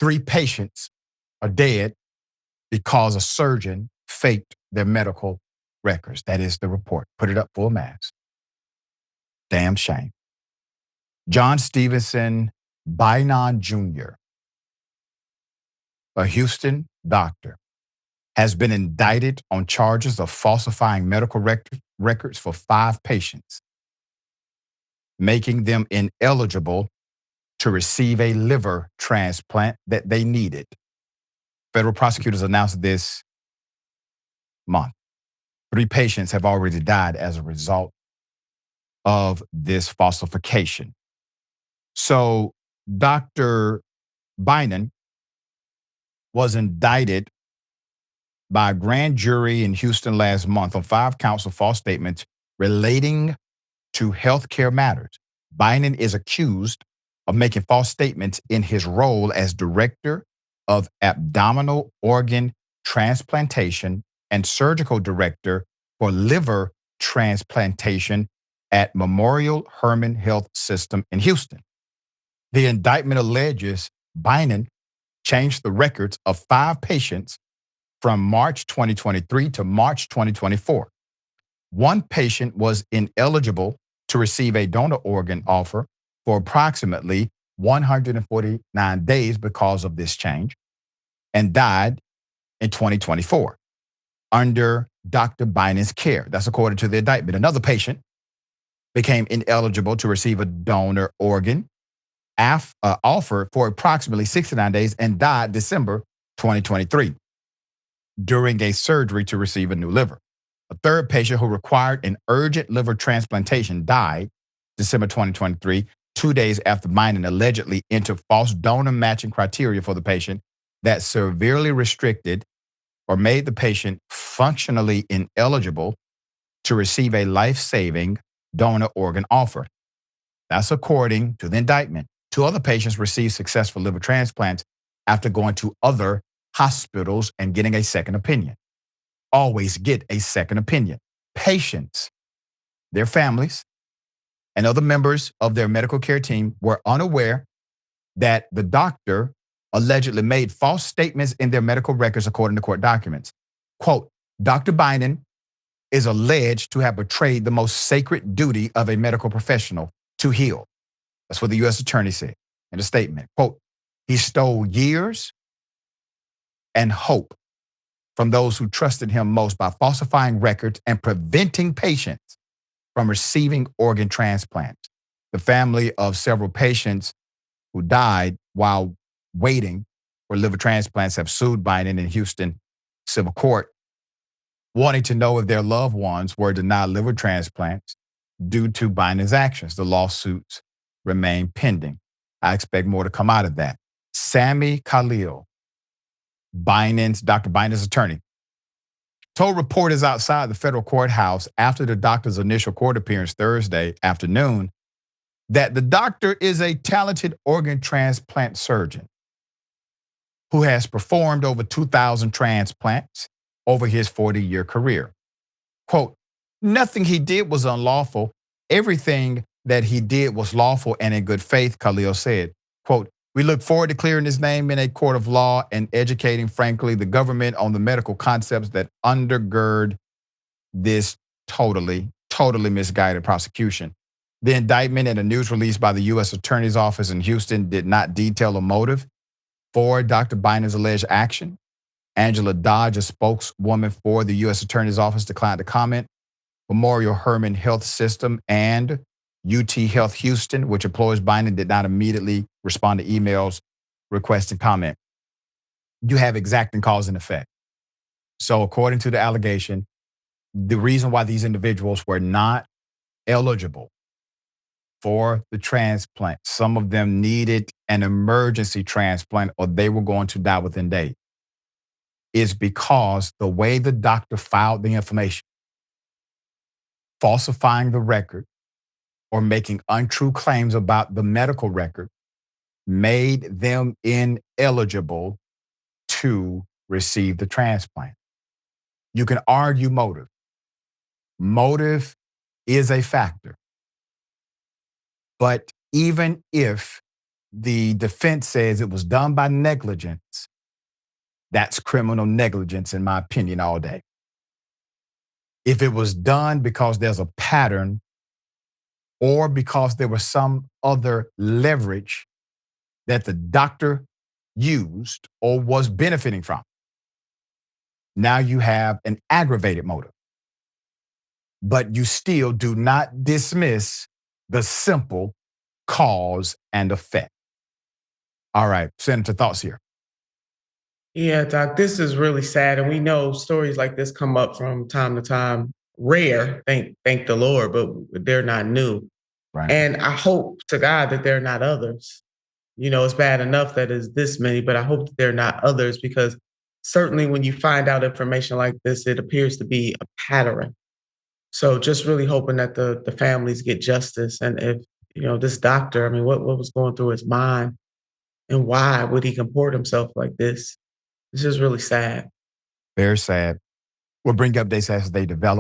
3 patients are dead because a surgeon faked their medical records. That is the report. Put it up full mass. Damn shame. Jon Stevenson Bynon Jr., a Houston doctor, has been indicted on charges of falsifying medical records for 5 patients, making them ineligible to receive a liver transplant that they needed. Federal prosecutors announced this month. 3 patients have already died as a result of this falsification. So Dr. Bynon was indicted by a grand jury in Houston last month on 5 counts of false statements relating to healthcare matters. Bynon is accused of making false statements in his role as director of abdominal organ transplantation and surgical director for liver transplantation at Memorial Hermann Health System in Houston. The indictment alleges Bynon changed the records of 5 patients from March 2023 to March 2024. One patient was ineligible to receive a donor organ offer for approximately 149 days because of this change and died in 2024 under Dr. Bynon's care. That's according to the indictment. Another patient became ineligible to receive a donor organ offer for approximately 69 days and died December 2023 during a surgery to receive a new liver. A third patient who required an urgent liver transplantation died December 2023, 2 days after Bynon allegedly entered false donor matching criteria for the patient that severely restricted or made the patient functionally ineligible to receive a life-saving donor organ offer. That's according to the indictment. 2 other patients received successful liver transplants after going to other hospitals and getting a second opinion. Always get a second opinion. Patients, their families, and other members of their medical care team were unaware that the doctor allegedly made false statements in their medical records according to court documents. Quote, Dr. Bynon is alleged to have betrayed the most sacred duty of a medical professional to heal. That's what the U.S. attorney said in a statement. Quote, he stole years and hope from those who trusted him most by falsifying records and preventing patients from receiving organ transplants. The family of several patients who died while waiting for liver transplants have sued Bynon in Houston civil court, wanting to know if their loved ones were denied liver transplants due to Bynon's actions. The lawsuits remain pending. I expect more to come out of that. Sammy Khalil, Dr. Bynon's attorney, told reporters outside the federal courthouse after the doctor's initial court appearance Thursday afternoon that the doctor is a talented organ transplant surgeon who has performed over 2,000 transplants over his 40-year career. Quote, nothing he did was unlawful. Everything that he did was lawful and in good faith, Khalil said. Quote, we look forward to clearing his name in a court of law and educating, frankly, the government on the medical concepts that undergird this totally misguided prosecution. The indictment and a news release by the U.S. Attorney's Office in Houston did not detail a motive for Dr. Bynon's alleged action. Angela Dodge, a spokeswoman for the U.S. Attorney's Office, declined to comment. Memorial Hermann Health System and UT Health Houston, which employs Bynon, did not immediately respond to emails requesting comment. You have exacting cause and effect. So according to the allegation, the reason why these individuals were not eligible for the transplant, some of them needed an emergency transplant or they were going to die within days, is because the way the doctor filed the information, falsifying the record or making untrue claims about the medical record, made them ineligible to receive the transplant. You can argue motive. Motive is a factor. But even if the defense says it was done by negligence, that's criminal negligence, in my opinion, all day. If it was done because there's a pattern or because there was some other leverage that the doctor used or was benefiting from, now you have an aggravated motive. But you still do not dismiss the simple cause and effect. All right, Senator, thoughts here? Yeah, Doc, this is really sad. And we know stories like this come up from time to time. Rare, thank the Lord, but they're not new. Right. And I hope to God that they're not others. It's bad enough that is this many, but I hope that they're not others because certainly when you find out information like this, it appears to be a pattern. So just really hoping that the families get justice. And if, this doctor, I mean, what was going through his mind and why would he comport himself like this? It's just really sad. Very sad. We'll bring you updates as they develop.